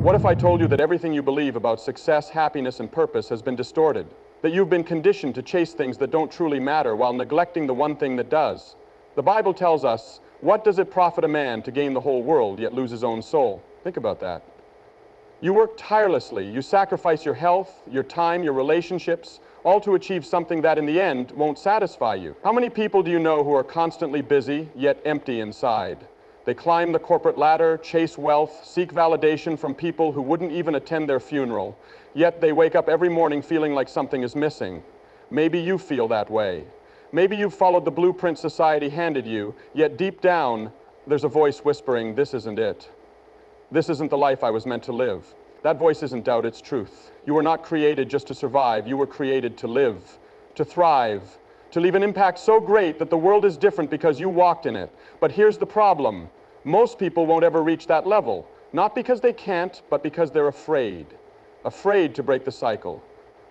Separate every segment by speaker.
Speaker 1: What if I told you that everything you believe about success, happiness, and purpose has been distorted? That you've been conditioned to chase things that don't truly matter while neglecting the one thing that does? The Bible tells us, what does it profit a man to gain the whole world yet lose his own soul? Think about that. You work tirelessly. You sacrifice your health, your time, your relationships, all to achieve something that in the end won't satisfy you. How many people do you know who are constantly busy yet empty inside? They climb the corporate ladder, chase wealth, seek validation from people who wouldn't even attend their funeral, yet they wake up every morning feeling like something is missing. Maybe you feel that way. Maybe you've followed the blueprint society handed you, yet deep down there's a voice whispering, this isn't it. This isn't the life I was meant to live. That voice isn't doubt, it's truth. You were not created just to survive. You were created to live, to thrive, to leave an impact so great that the world is different because you walked in it. But here's the problem. Most people won't ever reach that level. Not because they can't, but because they're afraid. Afraid to break the cycle.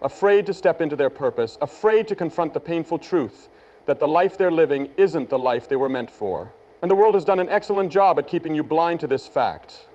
Speaker 1: Afraid to step into their purpose. Afraid to confront the painful truth that the life they're living isn't the life they were meant for. And the world has done an excellent job at keeping you blind to this fact.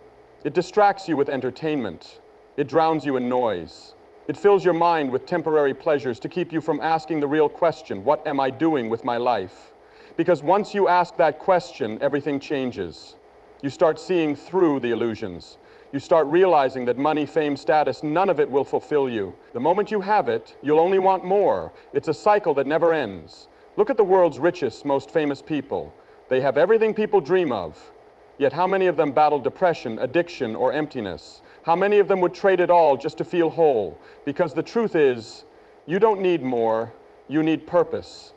Speaker 1: It distracts you with entertainment. It drowns you in noise. It fills your mind with temporary pleasures to keep you from asking the real question, what am I doing with my life? Because once you ask that question, everything changes. You start seeing through the illusions. You start realizing that money, fame, status, none of it will fulfill you. The moment you have it, you'll only want more. It's a cycle that never ends. Look at the world's richest, most famous people. They have everything people dream of. Yet how many of them battle depression, addiction, or emptiness? How many of them would trade it all just to feel whole? Because the truth is, you don't need more, you need purpose.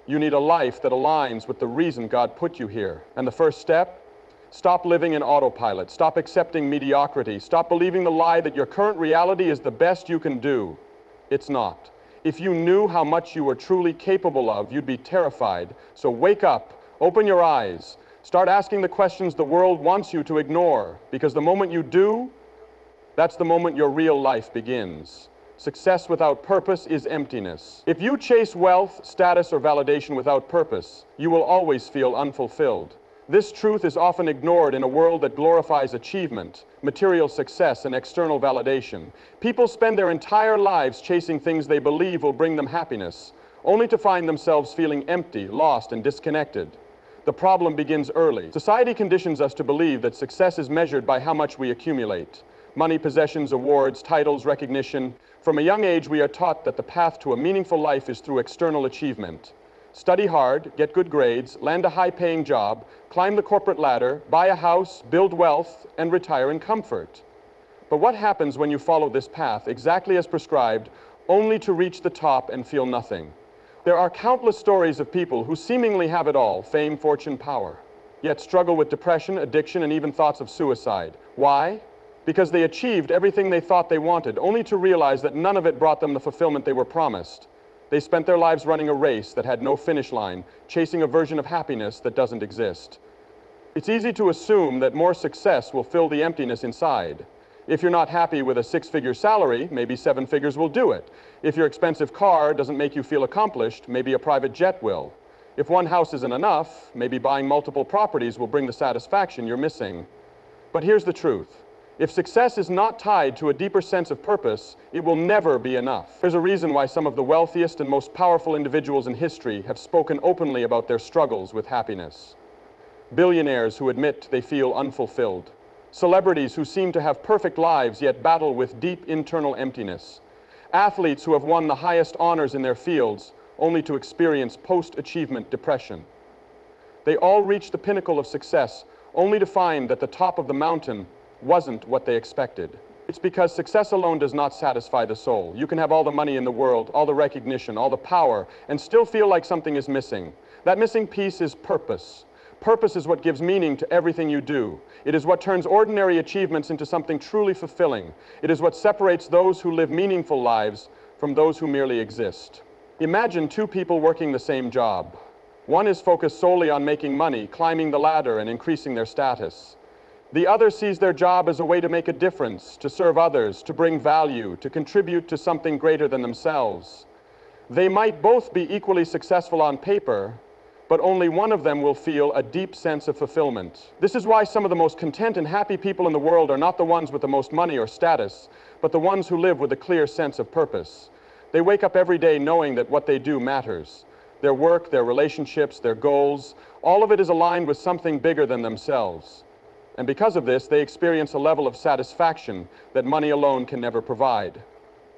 Speaker 1: You need a life that aligns with the reason God put you here. And the first step? Stop living in autopilot. Stop accepting mediocrity. Stop believing the lie that your current reality is the best you can do. It's not. If you knew how much you were truly capable of, you'd be terrified. So wake up, open your eyes, start asking the questions the world wants you to ignore. Because the moment you do, that's the moment your real life begins. Success without purpose is emptiness. If you chase wealth, status, or validation without purpose, you will always feel unfulfilled. This truth is often ignored in a world that glorifies achievement, material success, and external validation. People spend their entire lives chasing things they believe will bring them happiness, only to find themselves feeling empty, lost, and disconnected. The problem begins early. Society conditions us to believe that success is measured by how much we accumulate. Money, possessions, awards, titles, recognition. From a young age, we are taught that the path to a meaningful life is through external achievement. Study hard, get good grades, land a high-paying job, climb the corporate ladder, buy a house, build wealth, and retire in comfort. But what happens when you follow this path exactly as prescribed, only to reach the top and feel nothing? There are countless stories of people who seemingly have it all, fame, fortune, power, yet struggle with depression, addiction, and even thoughts of suicide. Why? Because they achieved everything they thought they wanted, only to realize that none of it brought them the fulfillment they were promised. They spent their lives running a race that had no finish line, chasing a version of happiness that doesn't exist. It's easy to assume that more success will fill the emptiness inside. If you're not happy with a six-figure salary, maybe 7 figures will do it. If your expensive car doesn't make you feel accomplished, maybe a private jet will. If one house isn't enough, maybe buying multiple properties will bring the satisfaction you're missing. But here's the truth. If success is not tied to a deeper sense of purpose, it will never be enough. There's a reason why some of the wealthiest and most powerful individuals in history have spoken openly about their struggles with happiness. Billionaires who admit they feel unfulfilled. Celebrities who seem to have perfect lives yet battle with deep internal emptiness. Athletes who have won the highest honors in their fields only to experience post-achievement depression. They all reach the pinnacle of success only to find that the top of the mountain wasn't what they expected. It's because success alone does not satisfy the soul. You can have all the money in the world, all the recognition, all the power, and still feel like something is missing. That missing piece is purpose. Purpose is what gives meaning to everything you do. It is what turns ordinary achievements into something truly fulfilling. It is what separates those who live meaningful lives from those who merely exist. Imagine 2 people working the same job. One is focused solely on making money, climbing the ladder, and increasing their status. The other sees their job as a way to make a difference, to serve others, to bring value, to contribute to something greater than themselves. They might both be equally successful on paper, but only one of them will feel a deep sense of fulfillment. This is why some of the most content and happy people in the world are not the ones with the most money or status, but the ones who live with a clear sense of purpose. They wake up every day knowing that what they do matters. Their work, their relationships, their goals, all of it is aligned with something bigger than themselves. And because of this, they experience a level of satisfaction that money alone can never provide.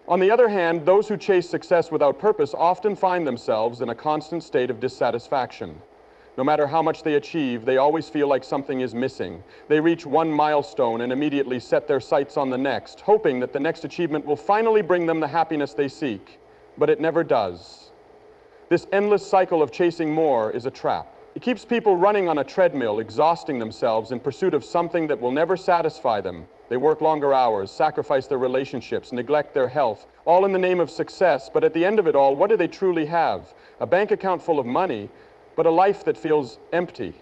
Speaker 1: On the other hand, those who chase success without purpose often find themselves in a constant state of dissatisfaction. No matter how much they achieve, they always feel like something is missing. They reach one milestone and immediately set their sights on the next, hoping that the next achievement will finally bring them the happiness they seek. But it never does. This endless cycle of chasing more is a trap. It keeps people running on a treadmill, exhausting themselves in pursuit of something that will never satisfy them. They work longer hours, sacrifice their relationships, neglect their health, all in the name of success, but at the end of it all, what do they truly have? A bank account full of money, but a life that feels empty.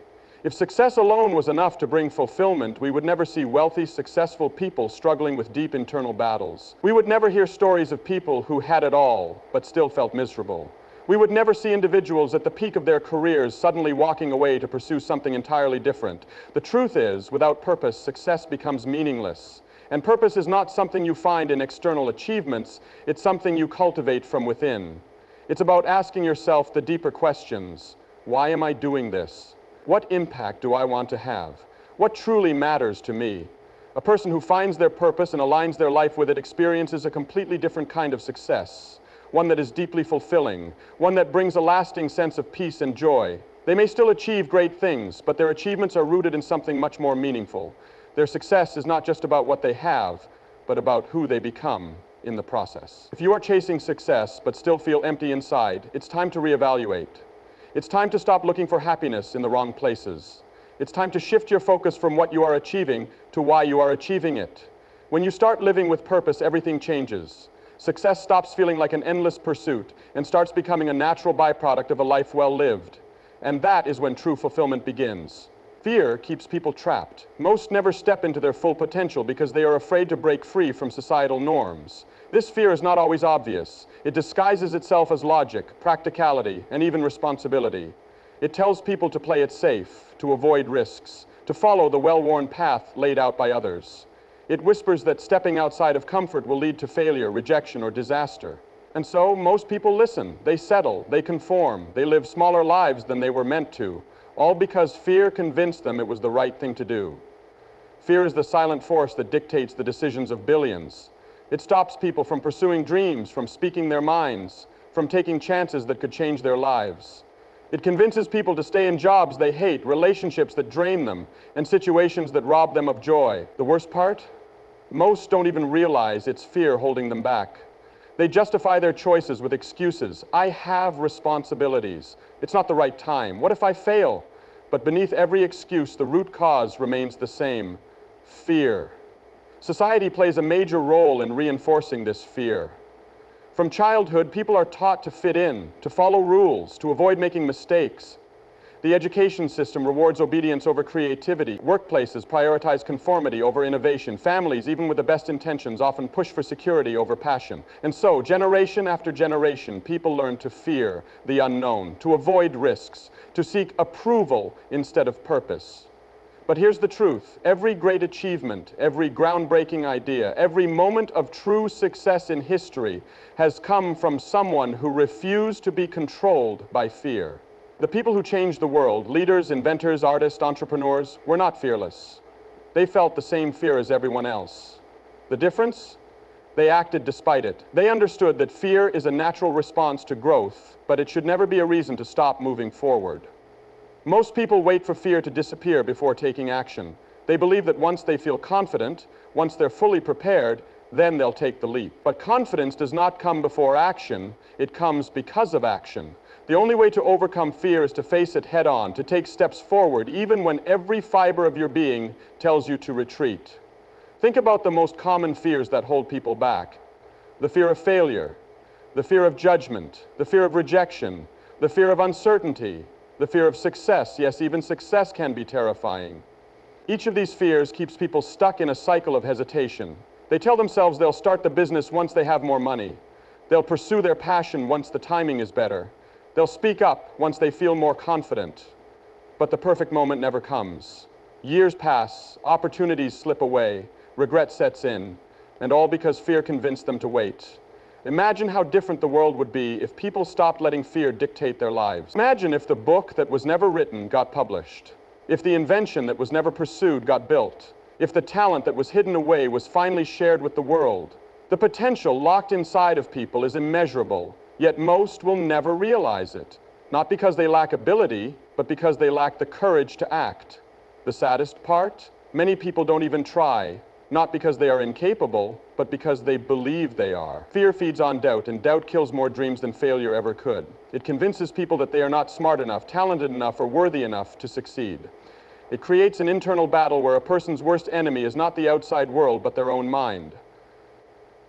Speaker 1: If success alone was enough to bring fulfillment, we would never see wealthy, successful people struggling with deep internal battles. We would never hear stories of people who had it all, but still felt miserable. We would never see individuals at the peak of their careers suddenly walking away to pursue something entirely different. The truth is, without purpose, success becomes meaningless. And purpose is not something you find in external achievements, it's something you cultivate from within. It's about asking yourself the deeper questions. Why am I doing this? What impact do I want to have? What truly matters to me? A person who finds their purpose and aligns their life with it experiences a completely different kind of success. One that is deeply fulfilling, one that brings a lasting sense of peace and joy. They may still achieve great things, but their achievements are rooted in something much more meaningful. Their success is not just about what they have, but about who they become in the process. If you are chasing success, but still feel empty inside, it's time to reevaluate. It's time to stop looking for happiness in the wrong places. It's time to shift your focus from what you are achieving to why you are achieving it. When you start living with purpose, everything changes. Success stops feeling like an endless pursuit and starts becoming a natural byproduct of a life well lived. And that is when true fulfillment begins. Fear keeps people trapped. Most never step into their full potential because they are afraid to break free from societal norms. This fear is not always obvious. It disguises itself as logic, practicality, and even responsibility. It tells people to play it safe, to avoid risks, to follow the well-worn path laid out by others. It whispers that stepping outside of comfort will lead to failure, rejection, or disaster. And so, most people listen, they settle, they conform, they live smaller lives than they were meant to, all because fear convinced them it was the right thing to do. Fear is the silent force that dictates the decisions of billions. It stops people from pursuing dreams, from speaking their minds, from taking chances that could change their lives. It convinces people to stay in jobs they hate, relationships that drain them, and situations that rob them of joy. The worst part? Most don't even realize it's fear holding them back. They justify their choices with excuses. I have responsibilities. It's not the right time. What if I fail? But beneath every excuse, the root cause remains the same: fear. Society plays a major role in reinforcing this fear. From childhood, people are taught to fit in, to follow rules, to avoid making mistakes. The education system rewards obedience over creativity. Workplaces prioritize conformity over innovation. Families, even with the best intentions, often push for security over passion. And so, generation after generation, people learn to fear the unknown, to avoid risks, to seek approval instead of purpose. But here's the truth. Every great achievement, every groundbreaking idea, every moment of true success in history has come from someone who refused to be controlled by fear. The people who changed the world, leaders, inventors, artists, entrepreneurs, were not fearless. They felt the same fear as everyone else. The difference? They acted despite it. They understood that fear is a natural response to growth, but it should never be a reason to stop moving forward. Most people wait for fear to disappear before taking action. They believe that once they feel confident, once they're fully prepared, then they'll take the leap. But confidence does not come before action, it comes because of action. The only way to overcome fear is to face it head on, to take steps forward, even when every fiber of your being tells you to retreat. Think about the most common fears that hold people back. The fear of failure, the fear of judgment, the fear of rejection, the fear of uncertainty, the fear of success. Yes, even success can be terrifying. Each of these fears keeps people stuck in a cycle of hesitation. They tell themselves they'll start the business once they have more money. They'll pursue their passion once the timing is better. They'll speak up once they feel more confident, but the perfect moment never comes. Years pass, opportunities slip away, regret sets in, and all because fear convinced them to wait. Imagine how different the world would be if people stopped letting fear dictate their lives. Imagine if the book that was never written got published, if the invention that was never pursued got built, if the talent that was hidden away was finally shared with the world. The potential locked inside of people is immeasurable, yet most will never realize it. Not because they lack ability, but because they lack the courage to act. The saddest part? Many people don't even try, not because they are incapable, but because they believe they are. Fear feeds on doubt, and doubt kills more dreams than failure ever could. It convinces people that they are not smart enough, talented enough, or worthy enough to succeed. It creates an internal battle where a person's worst enemy is not the outside world, but their own mind.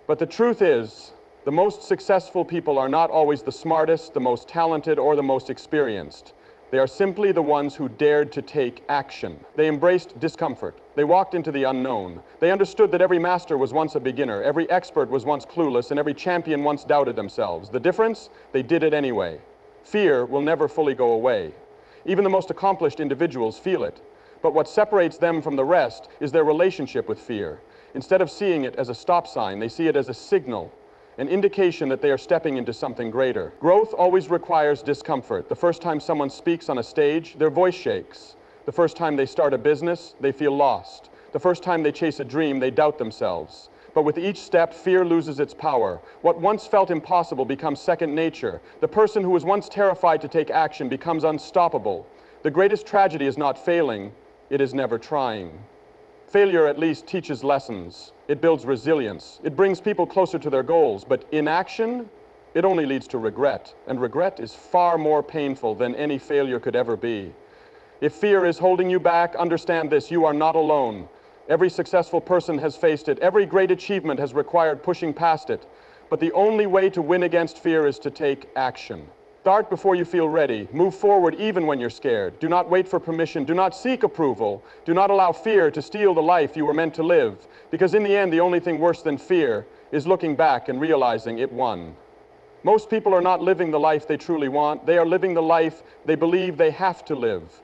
Speaker 1: But the truth is, the most successful people are not always the smartest, the most talented, or the most experienced. They are simply the ones who dared to take action. They embraced discomfort. They walked into the unknown. They understood that every master was once a beginner, every expert was once clueless, and every champion once doubted themselves. The difference? They did it anyway. Fear will never fully go away. Even the most accomplished individuals feel it. But what separates them from the rest is their relationship with fear. Instead of seeing it as a stop sign, they see it as a signal, an indication that they are stepping into something greater. Growth always requires discomfort. The first time someone speaks on a stage, their voice shakes. The first time they start a business, they feel lost. The first time they chase a dream, they doubt themselves. But with each step, fear loses its power. What once felt impossible becomes second nature. The person who was once terrified to take action becomes unstoppable. The greatest tragedy is not failing, it is never trying. Failure at least teaches lessons. It builds resilience. It brings people closer to their goals. But inaction, it only leads to regret. And regret is far more painful than any failure could ever be. If fear is holding you back, understand this: you are not alone. Every successful person has faced it. Every great achievement has required pushing past it. But the only way to win against fear is to take action. Start before you feel ready. Move forward even when you're scared. Do not wait for permission. Do not seek approval. Do not allow fear to steal the life you were meant to live. Because in the end, the only thing worse than fear is looking back and realizing it won. Most people are not living the life they truly want. They are living the life they believe they have to live.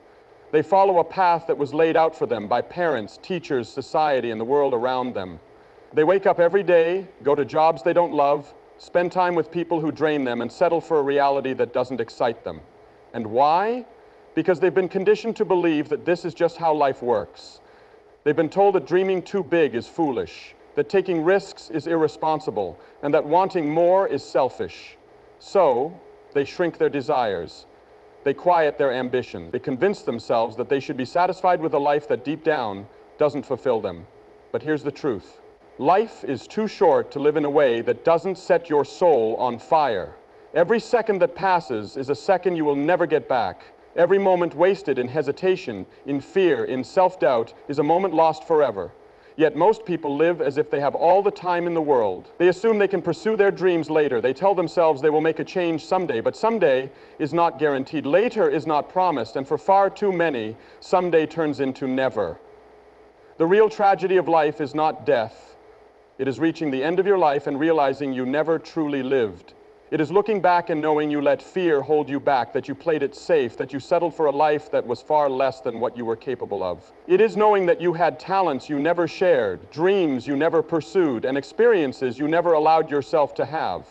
Speaker 1: They follow a path that was laid out for them by parents, teachers, society, and the world around them. They wake up every day, go to jobs they don't love, spend time with people who drain them, and settle for a reality that doesn't excite them. And why? Because they've been conditioned to believe that this is just how life works. They've been told that dreaming too big is foolish, that taking risks is irresponsible, and that wanting more is selfish. So, they shrink their desires. They quiet their ambition. They convince themselves that they should be satisfied with a life that deep down doesn't fulfill them. But here's the truth. Life is too short to live in a way that doesn't set your soul on fire. Every second that passes is a second you will never get back. Every moment wasted in hesitation, in fear, in self-doubt is a moment lost forever. Yet most people live as if they have all the time in the world. They assume they can pursue their dreams later. They tell themselves they will make a change someday, but someday is not guaranteed. Later is not promised, and for far too many, someday turns into never. The real tragedy of life is not death. It is reaching the end of your life and realizing you never truly lived. It is looking back and knowing you let fear hold you back, that you played it safe, that you settled for a life that was far less than what you were capable of. It is knowing that you had talents you never shared, dreams you never pursued, and experiences you never allowed yourself to have.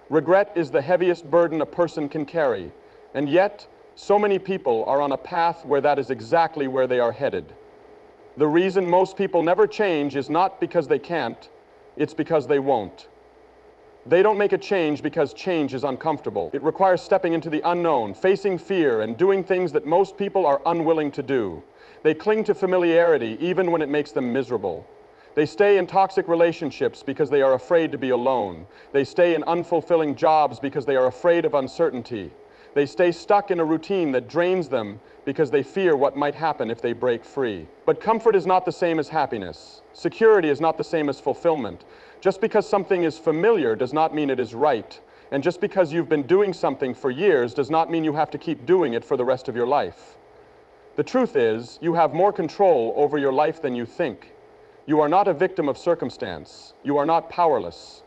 Speaker 1: Regret is the heaviest burden a person can carry, and yet so many people are on a path where that is exactly where they are headed. The reason most people never change is not because they can't, it's because they won't. They don't make a change because change is uncomfortable. It requires stepping into the unknown, facing fear, and doing things that most people are unwilling to do. They cling to familiarity even when it makes them miserable. They stay in toxic relationships because they are afraid to be alone. They stay in unfulfilling jobs because they are afraid of uncertainty. They stay stuck in a routine that drains them because they fear what might happen if they break free. But comfort is not the same as happiness. Security is not the same as fulfillment. Just because something is familiar does not mean it is right. And just because you've been doing something for years does not mean you have to keep doing it for the rest of your life. The truth is, you have more control over your life than you think. You are not a victim of circumstance. You are not powerless.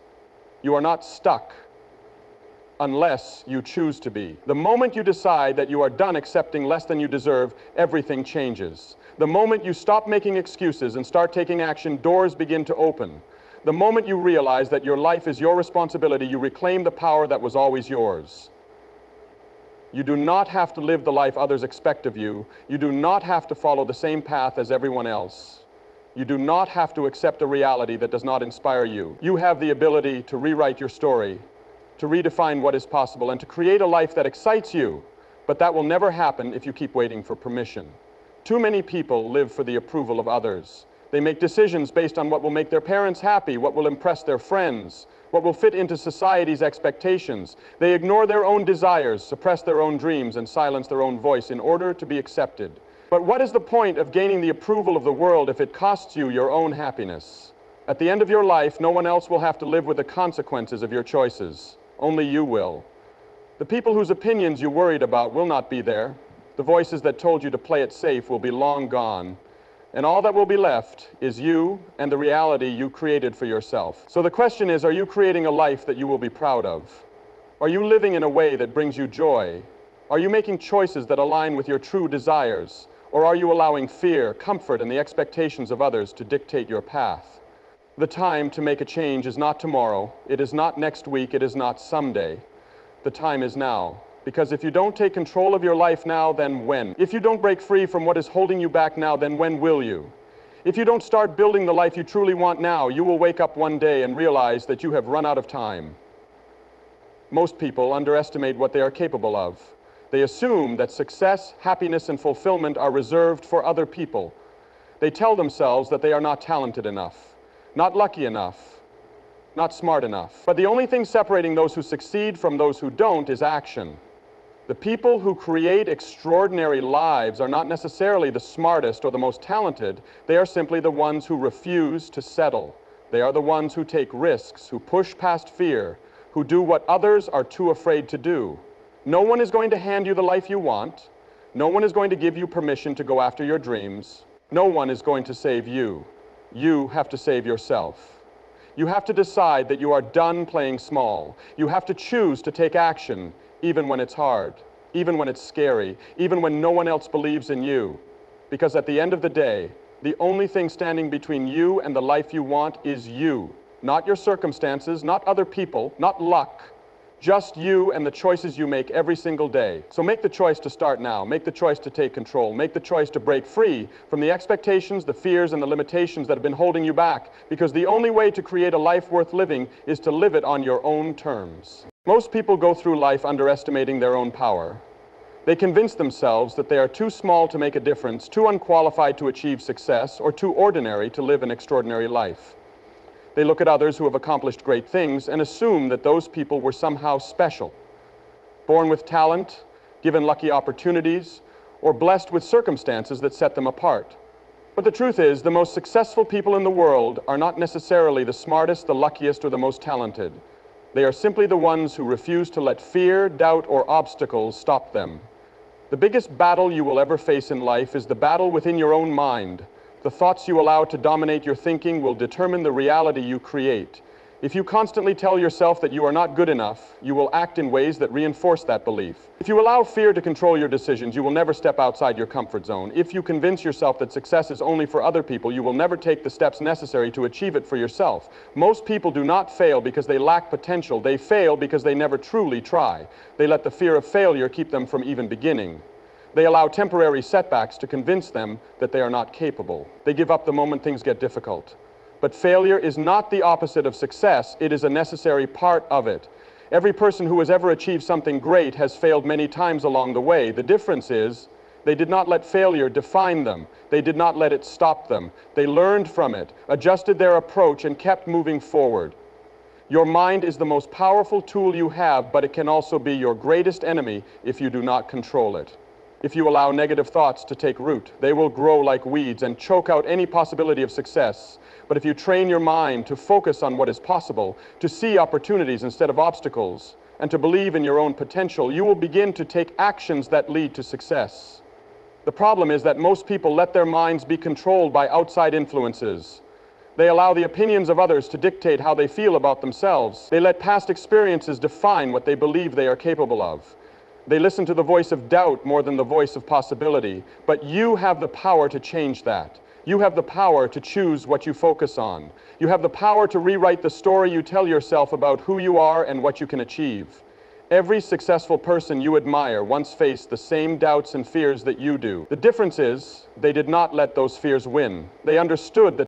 Speaker 1: You are not stuck. unless you choose to be. The moment you decide that you are done accepting less than you deserve, everything changes. The moment you stop making excuses and start taking action, doors begin to open. The moment you realize that your life is your responsibility, you reclaim the power that was always yours. You do not have to live the life others expect of you. You do not have to follow the same path as everyone else. You do not have to accept a reality that does not inspire you. You have the ability to rewrite your story, to redefine what is possible, and to create a life that excites you. But that will never happen if you keep waiting for permission. Too many people live for the approval of others. They make decisions based on what will make their parents happy, what will impress their friends, what will fit into society's expectations. They ignore their own desires, suppress their own dreams, and silence their own voice in order to be accepted. But what is the point of gaining the approval of the world if it costs you your own happiness? At the end of your life, no one else will have to live with the consequences of your choices. Only you will. The people whose opinions you worried about will not be there. The voices that told you to play it safe will be long gone. And all that will be left is you and the reality you created for yourself. So the question is, are you creating a life that you will be proud of? Are you living in a way that brings you joy? Are you making choices that align with your true desires? Or are you allowing fear, comfort, and the expectations of others to dictate your path? The time to make a change is not tomorrow. It is not next week. It is not someday. The time is now. Because if you don't take control of your life now, then when? If you don't break free from what is holding you back now, then when will you? If you don't start building the life you truly want now, you will wake up one day and realize that you have run out of time. Most people underestimate what they are capable of. They assume that success, happiness, and fulfillment are reserved for other people. They tell themselves that they are not talented enough, not lucky enough, not smart enough. But the only thing separating those who succeed from those who don't is action. The people who create extraordinary lives are not necessarily the smartest or the most talented. They are simply the ones who refuse to settle. They are the ones who take risks, who push past fear, who do what others are too afraid to do. No one is going to hand you the life you want. No one is going to give you permission to go after your dreams. No one is going to save you. You have to save yourself. You have to decide that you are done playing small. You have to choose to take action, even when it's hard, even when it's scary, even when no one else believes in you. Because at the end of the day, the only thing standing between you and the life you want is you. Not your circumstances, not other people, not luck. Just you and the choices you make every single day. So make the choice to start now. Make the choice to take control. Make the choice to break free from the expectations, the fears, and the limitations that have been holding you back. Because the only way to create a life worth living is to live it on your own terms. Most people go through life underestimating their own power. They convince themselves that they are too small to make a difference, too unqualified to achieve success, or too ordinary to live an extraordinary life. They look at others who have accomplished great things and assume that those people were somehow special, born with talent, given lucky opportunities, or blessed with circumstances that set them apart. But the truth is, the most successful people in the world are not necessarily the smartest, the luckiest, or the most talented. They are simply the ones who refuse to let fear, doubt, or obstacles stop them. The biggest battle you will ever face in life is the battle within your own mind. The thoughts you allow to dominate your thinking will determine the reality you create. If you constantly tell yourself that you are not good enough, you will act in ways that reinforce that belief. If you allow fear to control your decisions, you will never step outside your comfort zone. If you convince yourself that success is only for other people, you will never take the steps necessary to achieve it for yourself. Most people do not fail because they lack potential. They fail because they never truly try. They let the fear of failure keep them from even beginning. They allow temporary setbacks to convince them that they are not capable. They give up the moment things get difficult. But failure is not the opposite of success. It is a necessary part of it. Every person who has ever achieved something great has failed many times along the way. The difference is they did not let failure define them. They did not let it stop them. They learned from it, adjusted their approach, and kept moving forward. Your mind is the most powerful tool you have, but it can also be your greatest enemy if you do not control it. If you allow negative thoughts to take root, they will grow like weeds and choke out any possibility of success. But if you train your mind to focus on what is possible, to see opportunities instead of obstacles, and to believe in your own potential, you will begin to take actions that lead to success. The problem is that most people let their minds be controlled by outside influences. They allow the opinions of others to dictate how they feel about themselves. They let past experiences define what they believe they are capable of. They listen to the voice of doubt more than the voice of possibility. But you have the power to change that. You have the power to choose what you focus on. You have the power to rewrite the story you tell yourself about who you are and what you can achieve. Every successful person you admire once faced the same doubts and fears that you do. The difference is, they did not let those fears win. They understood that